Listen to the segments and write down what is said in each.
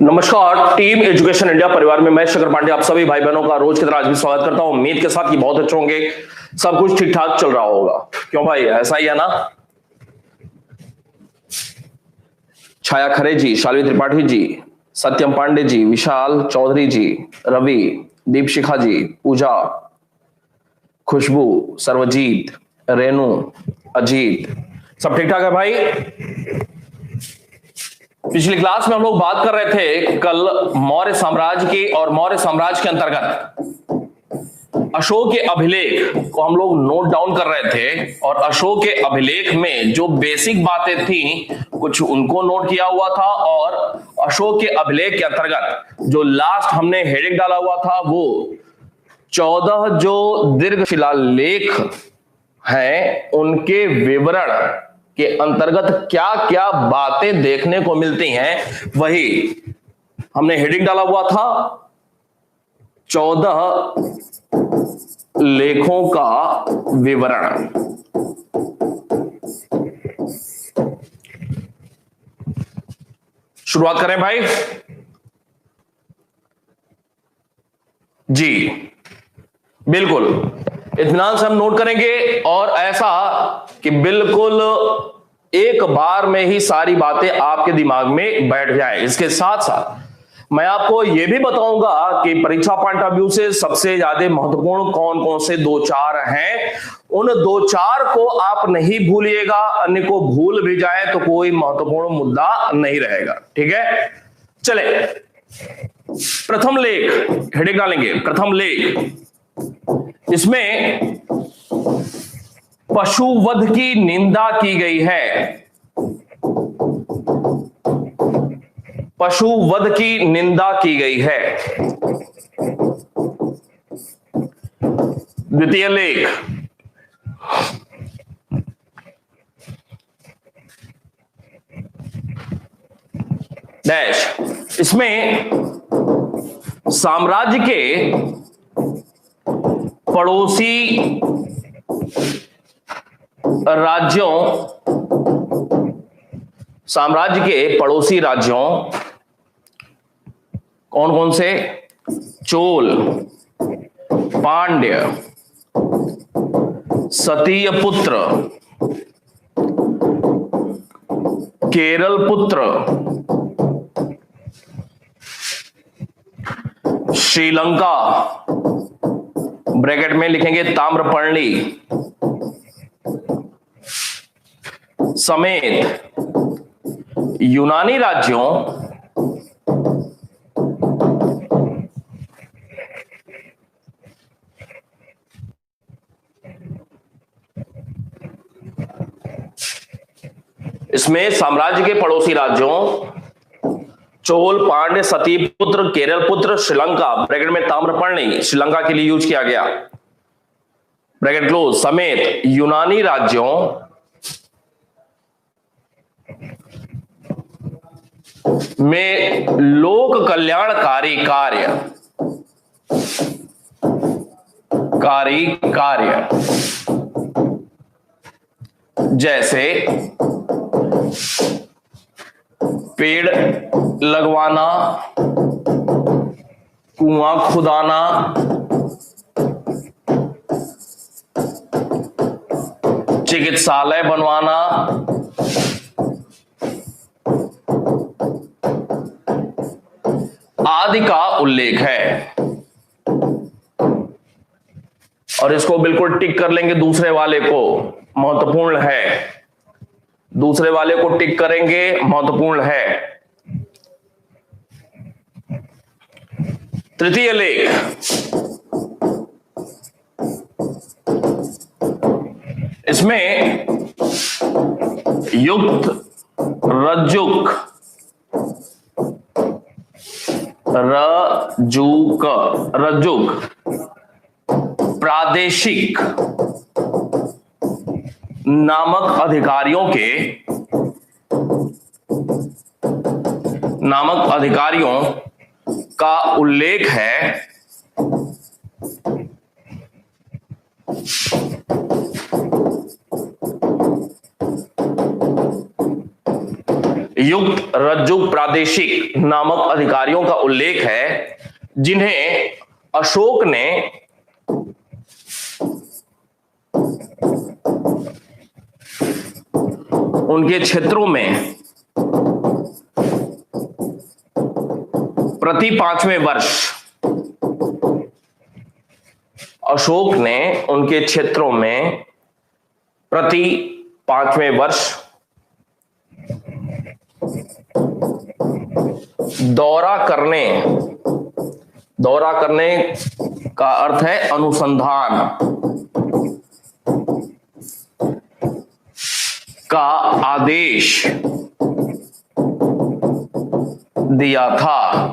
नमस्कार, team education India परिवार में मैं शेखर पांडे आप सभी भाई बहनों का रोज की तरह आज भी स्वागत करता हूं। उम्मीद के साथ कि बहुत अच्छे होंगे, सब कुछ ठीक ठाक चल रहा होगा। क्यों भाई, ऐसा ही है ना? छाया खरे जी, शालिनी त्रिपाठी जी, सत्यम पांडे जी, विशाल चौधरी जी, रवि, दीपशिखा जी, पूजा, खुशबू, सर्वजीत, रेनू, अजीत, सब ठीक ठाक है भाई। पिछली क्लास में हम लोग बात कर रहे थे कल मौर्य साम्राज्य की, और मौर्य साम्राज्य के अंतर्गत अशोक के अभिलेख को हम लोग नोट डाउन कर रहे थे। और अशोक के अभिलेख में जो बेसिक बातें थी कुछ उनको नोट किया हुआ था, और अशोक के अभिलेख के अंतर्गत जो लास्ट हमने हेडिंग डाला हुआ था वो 14 जो दीर्घ शिलालेख हैं उनके विवरण के अंतर्गत क्या क्या बातें देखने को मिलती हैं वही हमने हेडिंग डाला हुआ था। 14 लेखों का विवरण। शुरुआत करें भाई जी, बिल्कुल इत्मीनान से हम नोट करेंगे, और ऐसा कि बिल्कुल एक बार में ही सारी बातें आपके दिमाग में बैठ जाए। इसके साथ साथ मैं आपको यह भी बताऊंगा कि परीक्षा पॉइंट ऑफ व्यू से सबसे ज्यादा महत्वपूर्ण कौन कौन से दो चार हैं। उन दो चार को आप नहीं भूलिएगा, अन्य को भूल भी जाए तो कोई महत्वपूर्ण मुद्दा नहीं रहेगा। ठीक है, चले प्रथम लेख हेडिंग डालेंगे। प्रथम लेख, इसमें पशुवध की निंदा की गई है। पशुवध की निंदा की गई है। द्वितीय लेख, डैश, इसमें साम्राज्य के पड़ोसी राज्यों, साम्राज्य के पड़ोसी राज्यों कौन कौन से? चोल, पांड्य, सतीय पुत्र, केरल पुत्र, श्रीलंका, ब्रैकेट में लिखेंगे ताम्रपर्णी, समेत यूनानी राज्यों इसमें साम्राज्य के पड़ोसी राज्यों चोल, पांड्य, सती पुत्र, केरल पुत्र, श्रीलंका, ब्रैकेट में ताम्रपर्णी, श्रीलंका के लिए यूज किया गया, ब्रैकेट क्लोज, समेत यूनानी राज्यों में लोक कल्याणकारी कार्य जैसे पेड़ लगवाना, कुआं खुदाना, चिकित्सालय बनवाना, आदि का उल्लेख है। और इसको बिल्कुल टिक कर लेंगे, दूसरे वाले को महत्वपूर्ण है, दूसरे वाले को टिक करेंगे, महत्वपूर्ण है। तृतीय लेख, इसमें युक्त, रज्जुक, रज्जुक, प्रादेशिक नामक अधिकारियों का उल्लेख है। युक्त रज्जु प्रादेशिक नामक अधिकारियों का उल्लेख है जिन्हें अशोक ने उनके क्षेत्रों में प्रति 5वें वर्ष अशोक ने उनके क्षेत्रों में प्रति 5वें वर्ष दौरा करने का अर्थ है अनुसंधान का आदेश दिया था।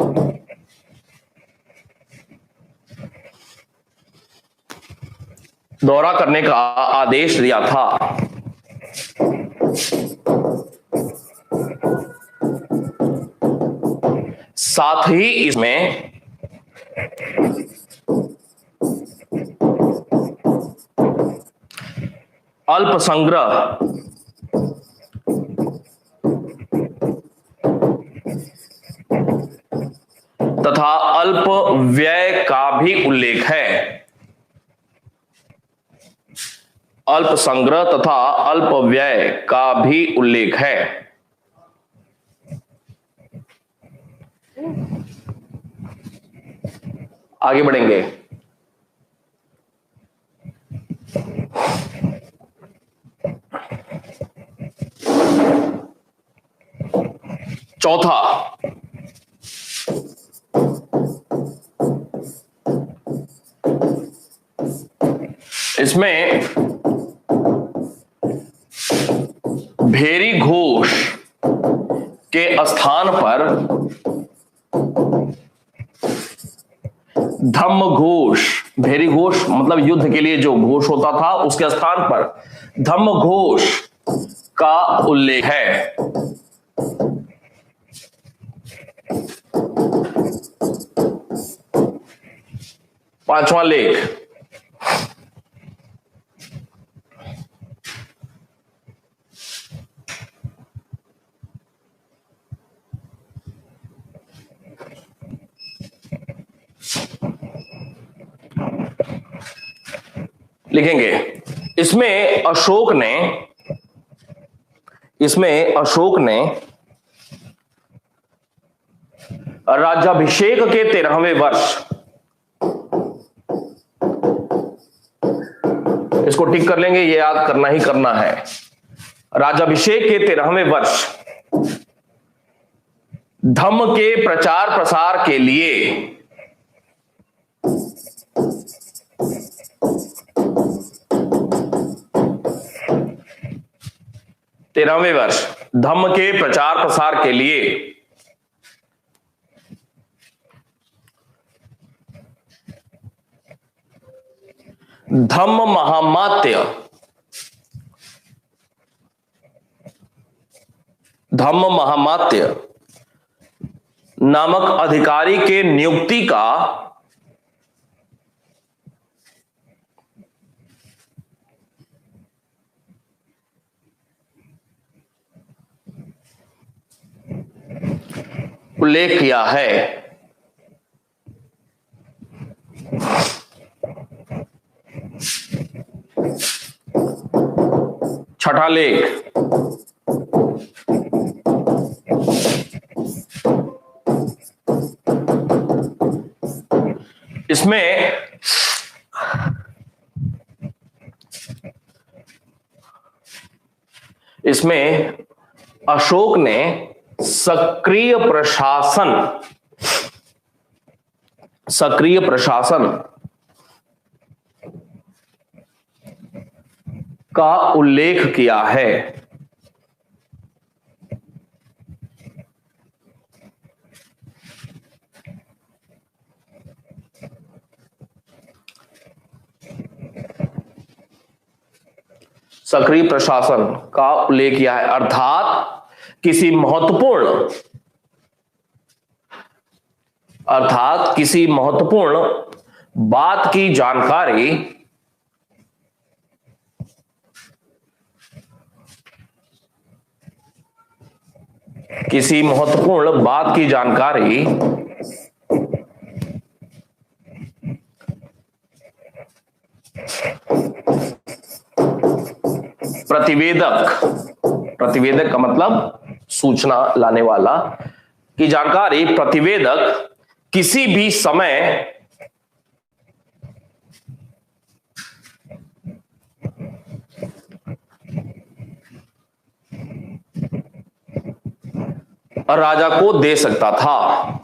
दौरा करने का आदेश दिया था। साथ ही इसमें अल्प संग्रह तथा अल्प व्यय का भी उल्लेख है। अल्प संग्रह तथा अल्प व्यय का भी उल्लेख है। आगे बढ़ेंगे। चौथा, इसमें भेरी घोष के स्थान पर धम्म घोष, भेरी घोष मतलब युद्ध के लिए जो घोष होता था उसके स्थान पर धम्म घोष का उल्लेख है। पांचवा लेख, लिखेंगे। इसमें अशोक ने राज्याभिषेक के 13वें वर्ष, इसको टिक कर लेंगे, ये याद करना ही करना है। राज्याभिषेक के 13वें वर्ष धम्म के प्रचार प्रसार के लिए 13वें वर्ष धम्म के प्रचार प्रसार के लिए धम्म महामात्य नामक अधिकारी के नियुक्ति का उल्लेख किया है। छठा लेख, इसमें अशोक ने सक्रिय प्रशासन का उल्लेख किया है। सक्रिय प्रशासन का उल्लेख किया है अर्थात किसी महत्वपूर्ण बात की जानकारी किसी महत्वपूर्ण बात की जानकारी प्रतिवेदक, प्रतिवेदक का मतलब सूचना लाने वाला, की जानकारी प्रतिवेदक किसी भी समय राजा को दे सकता था।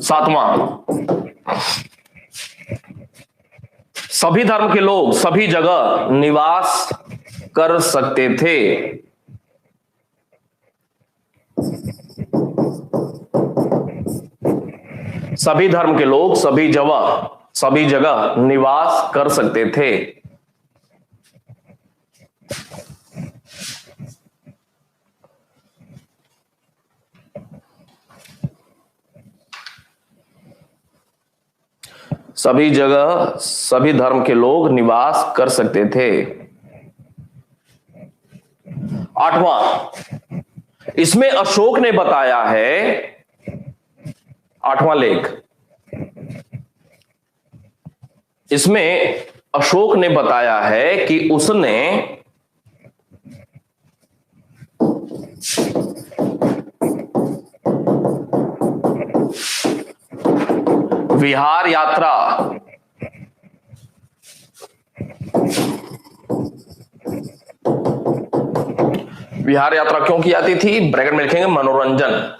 सातवां, सभी धर्म के लोग सभी जगह निवास कर सकते थे। सभी धर्म के लोग सभी जगह निवास कर सकते थे। सभी जगह सभी धर्म के लोग निवास कर सकते थे। आठवां, इसमें अशोक ने बताया है, आठवां लेख, इसमें अशोक ने बताया है कि उसने विहार यात्रा क्यों की जाती थी? ब्रैकेट में लिखेंगे मनोरंजन।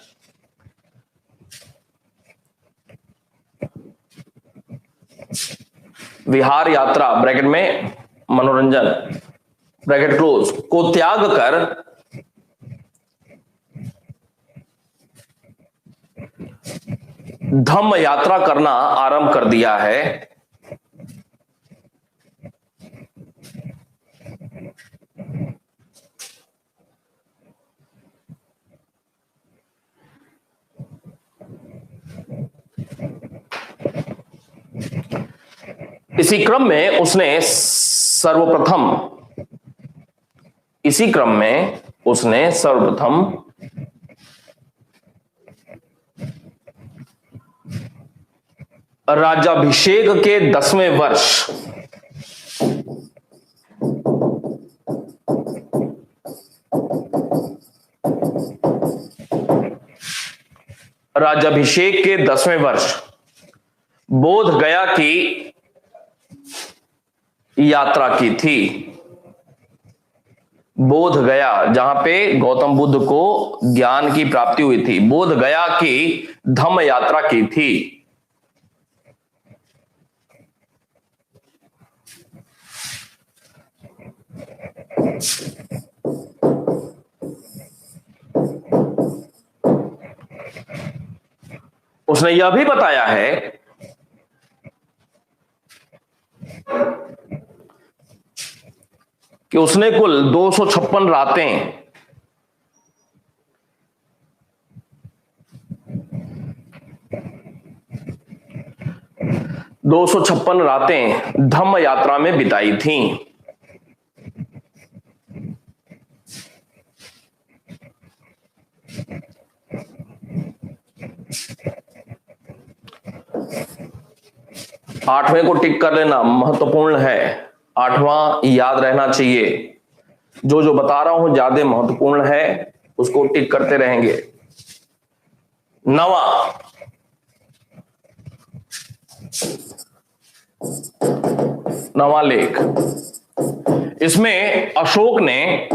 विहार यात्रा ब्रैकेट में मनोरंजन ब्रैकेट क्लोज को त्याग कर धम्म यात्रा करना आरंभ कर दिया है। इसी क्रम में उसने सर्वप्रथम राज्याभिषेक के 10वें वर्ष बोध गया की यात्रा की थी। बोध गया, जहां पे गौतम बुद्ध को ज्ञान की प्राप्ति हुई थी, बोध गया की धम्म यात्रा की थी। उसने यह भी बताया है कि उसने कुल 256 रातें 256 रातें धम्म यात्रा में बिताई थीं। आठवें को टिक कर लेना, महत्वपूर्ण है। आठवां याद रहना चाहिए। जो जो बता रहा हूं ज्यादा महत्वपूर्ण है, उसको टिक करते रहेंगे। नवा लेख, इसमें अशोक ने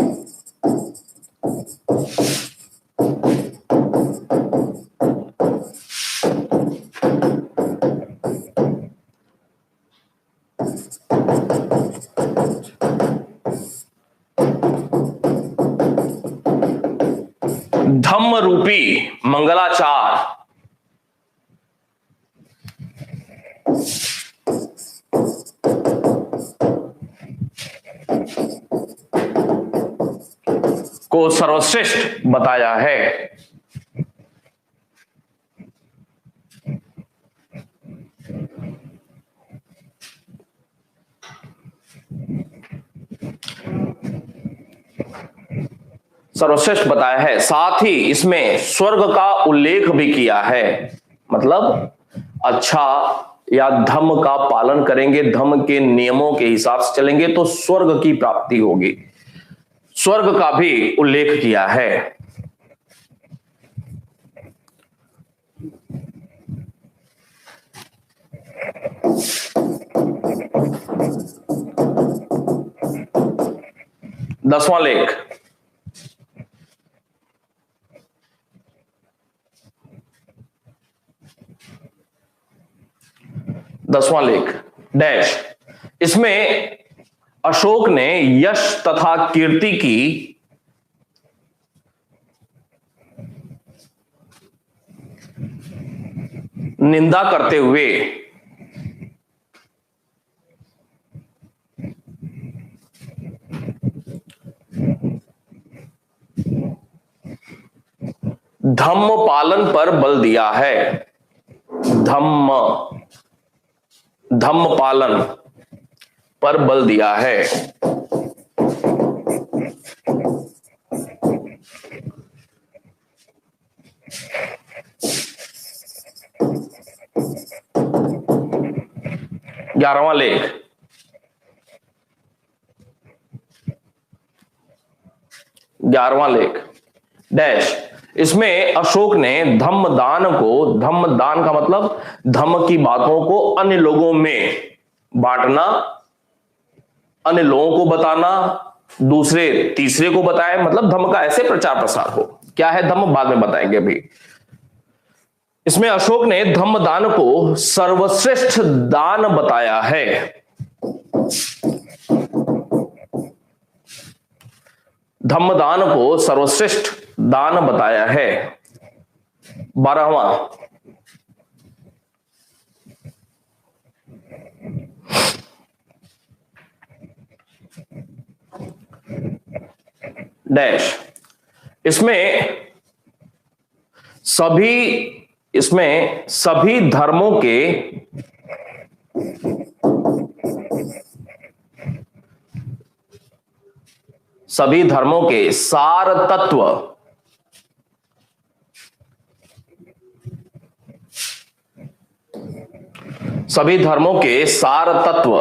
धम्म रूपी मंगलाचार को सर्वश्रेष्ठ बताया है। सर्वश्रेष्ठ बताया है, साथ ही इसमें स्वर्ग का उल्लेख भी किया है। मतलब अच्छा या धम्म का पालन करेंगे, धम्म के नियमों के हिसाब से चलेंगे तो स्वर्ग की प्राप्ति होगी। स्वर्ग का भी उल्लेख किया है। दसवां लेख, दसवां लेख डैश, इसमें अशोक ने यश तथा कीर्ति की निंदा करते हुए धम्म पालन पर बल दिया है। धम्म, धम्म पालन पर बल दिया है। ग्यारहवां लेख, ग्यारहवां लेख डैश, इसमें अशोक ने धम्म दान को, धम्म दान का मतलब धम्म की बातों को अन्य लोगों में बांटना, अन्य लोगों को बताना, दूसरे तीसरे को बताए, मतलब धम्म का ऐसे प्रचार प्रसार हो। क्या है धम्म, बाद में बताएंगे अभी। इसमें अशोक ने धम्म दान को सर्वश्रेष्ठ दान बताया है। धम्म दान को सर्वश्रेष्ठ दान बताया है। 12वां, डैश, इसमें सभी धर्मों के सार तत्व, सभी धर्मों के सार तत्व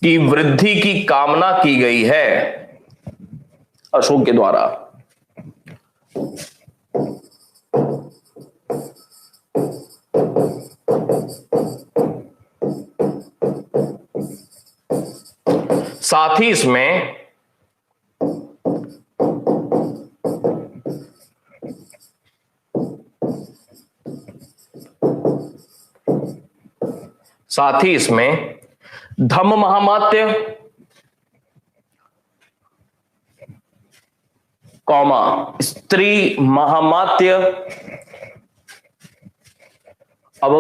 की वृद्धि की कामना की गई है अशोक के द्वारा। साथ ही इसमें धम्म महामात्य, कौमा स्त्री महामात्य। अब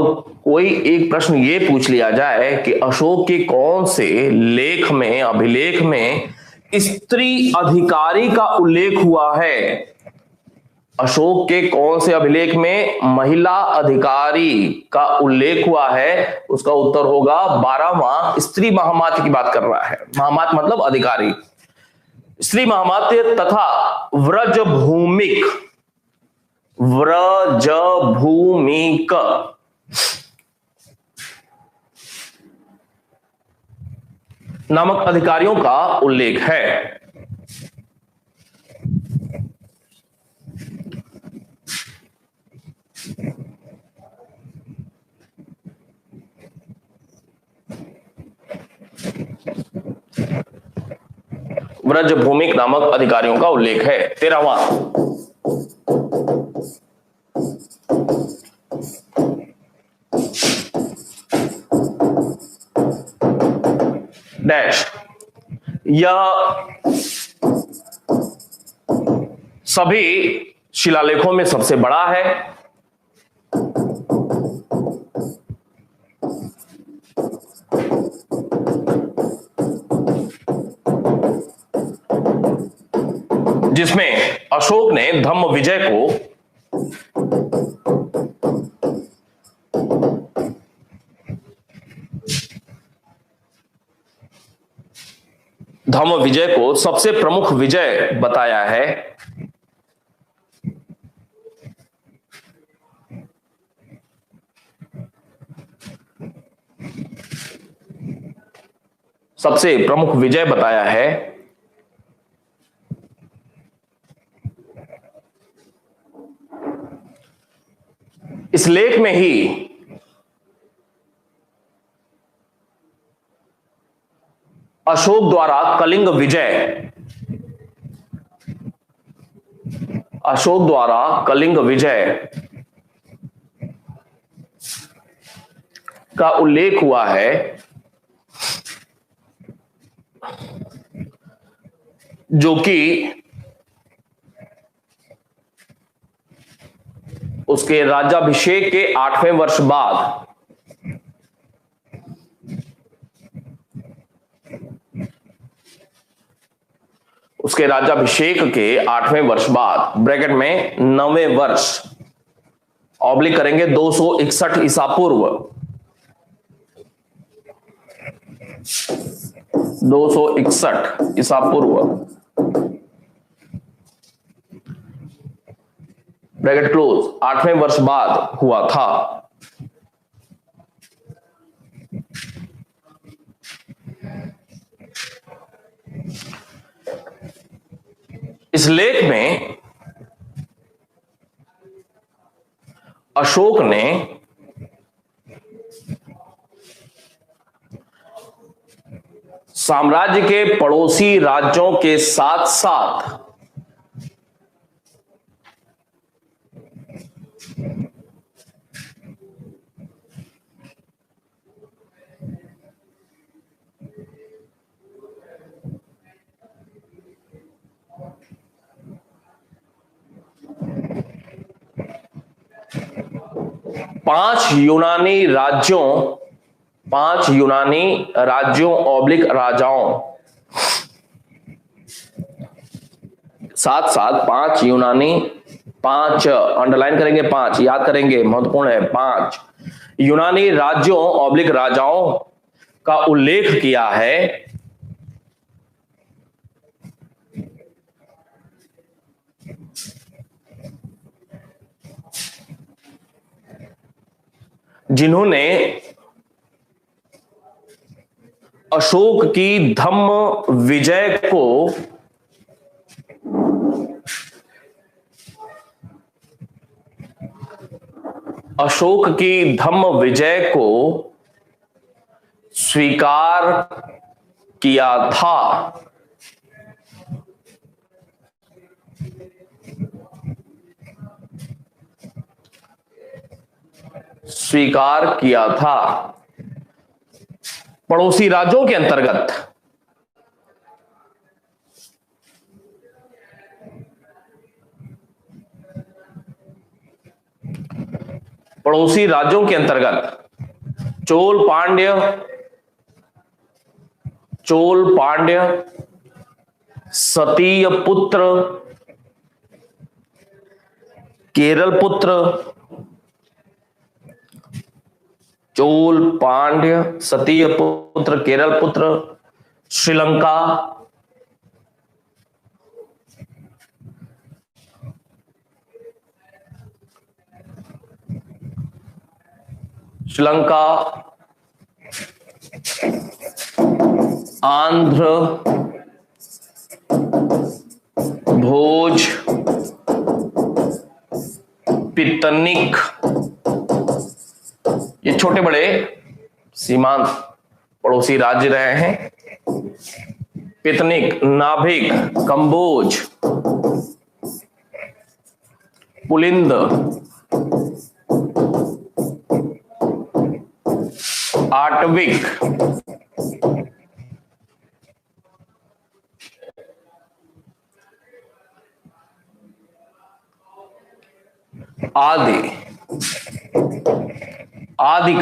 कोई एक प्रश्न ये पूछ लिया जाए कि अशोक के कौन से लेख में, अभिलेख में स्त्री अधिकारी का उल्लेख हुआ है, अशोक के कौन से अभिलेख में महिला अधिकारी का उल्लेख हुआ है, उसका उत्तर होगा 12वां, स्त्री महामात्य की बात कर रहा है। महामात्य मतलब अधिकारी। स्त्री महामात्य तथा व्रजभूमिक, व्रजभूमिक नामक अधिकारियों का उल्लेख है। व्रजभूमिक नामक अधिकारियों का उल्लेख है। 13वां, डैश, यह सभी शिलालेखों में सबसे बड़ा है। जिसमें अशोक ने धम्म विजय को धम्म विजय को सबसे प्रमुख विजय बताया है? सबसे प्रमुख विजय बताया है। इस लेख में ही अशोक द्वारा कलिंग विजय, अशोक द्वारा कलिंग विजय का उल्लेख हुआ है, जो कि उसके राज्याभिषेक के 8वें वर्ष बाद उसके राज्याभिषेक के 8वें वर्ष बाद ब्रैकेट में 9वें वर्ष ऑब्लिक करेंगे 261 ईसा पूर्व, 261 ईसा पूर्व ब्रैकेट क्लोज 8वें वर्ष बाद हुआ था। इस लेख में अशोक ने साम्राज्य के पड़ोसी राज्यों के साथ साथ पांच यूनानी राज्यों ऑब्लिक राजाओं, साथ साथ 5 अंडरलाइन करेंगे, 5 याद करेंगे, महत्वपूर्ण है, 5 यूनानी राज्यों ऑब्लिक राजाओं का उल्लेख किया है, जिन्होंने अशोक की धम्म विजय को स्वीकार किया था। पड़ोसी राज्यों के अंतर्गत चोल पांड्य सतीय पुत्र, केरल पुत्र, चोल पांड्य सतीय पुत्र, केरल पुत्र, श्रीलंका, आंध्र, भोज, पितनिक, ये छोटे बड़े सीमांत पड़ोसी राज्य रहे हैं। पितनिक, नाभिक, कंबोज, पुलिंद, आटविक, आदि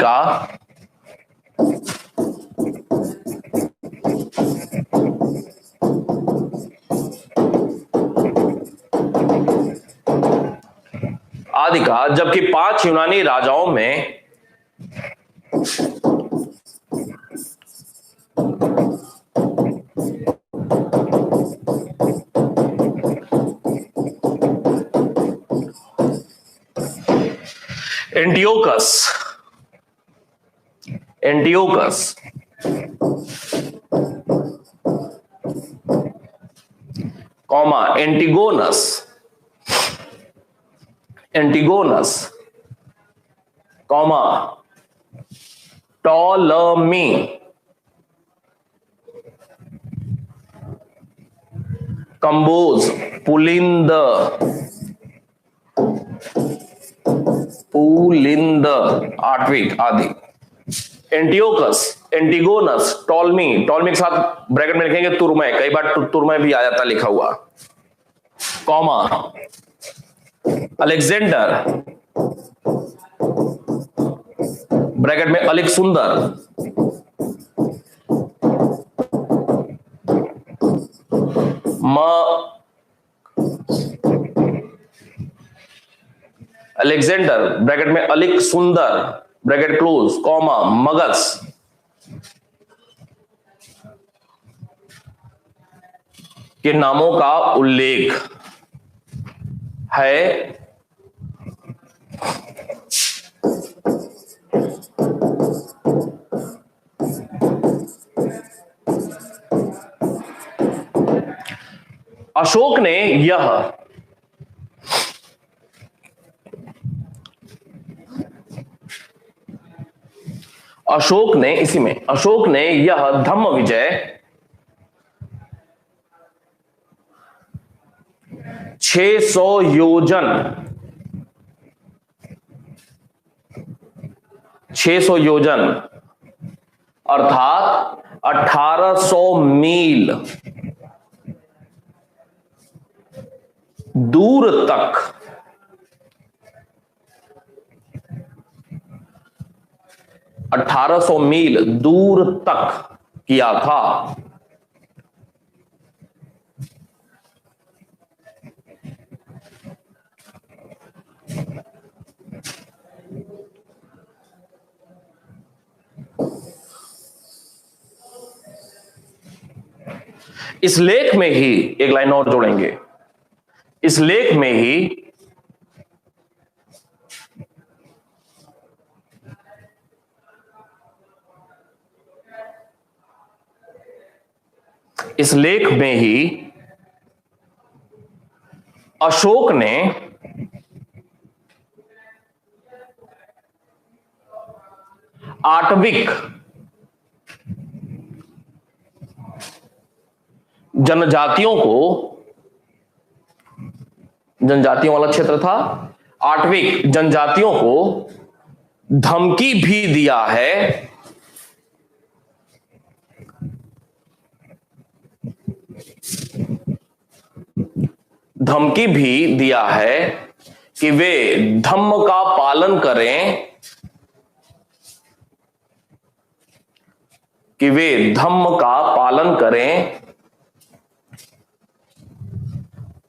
का जबकि 5 यूनानी राजाओं में Antiochus, Antiochus, comma Antigonus, Antigonus, comma Ptolemy, Kamboja, Pulinda, Pulinda, आठवीं आदि। एंटियोकस, एंटिगोनस, टॉलमी, टॉलमी के साथ ब्रैकेट में लिखेंगे तुरमय, कई बार तुरमय भी आ जाता लिखा हुआ, कॉमा अलेक्जेंडर, ब्रैकेट में अलिक सुंदर, अलेक्जेंडर, ब्रैकेट में अलिक सुंदर, ब्रैकेट क्लोज, कॉमा मगस, के नामों का उल्लेख है। अशोक ने यह अशोक ने इसी में अशोक ने यह धम्म विजय 600 योजन 600 योजन अर्थात 1800 मील दूर तक 1800 मील दूर तक किया था। इस लेख में ही एक लाइन और जोड़ेंगे, इस लेख में ही अशोक ने आटविक जनजातियों वाला क्षेत्र था, आटविक जनजातियों को धमकी भी दिया है कि वे धम्म का पालन करें,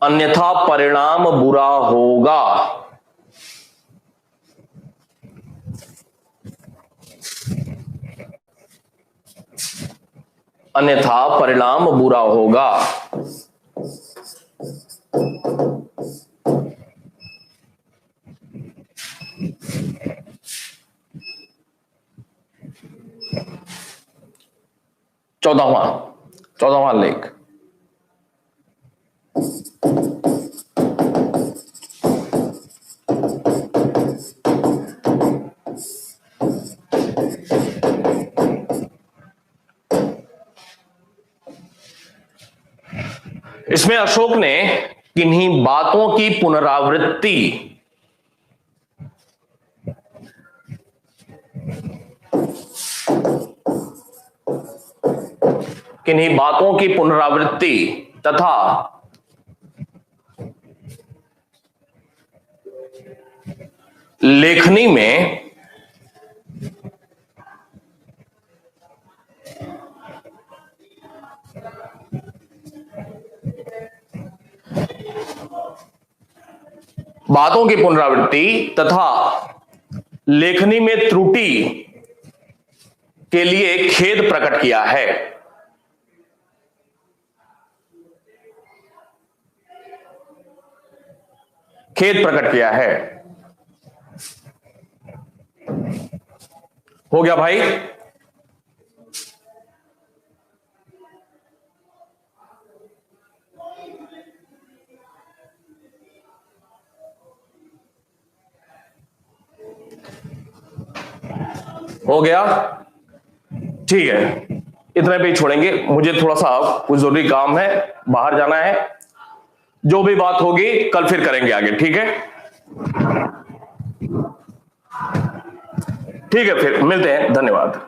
अन्यथा परिणाम बुरा होगा। अन्यथा परिणाम बुरा होगा। चौदहवां लेख, इसमें अशोक ने किन्हीं बातों की पुनरावृत्ति तथा लेखनी में त्रुटि के लिए खेद प्रकट किया है। हो गया भाई? हो गया? ठीक है, इतने पे ही छोड़ेंगे, मुझे थोड़ा सा कुछ जरूरी काम है, बाहर जाना है। जो भी बात होगी कल फिर करेंगे आगे, ठीक है? ठीक है, फिर मिलते हैं, धन्यवाद।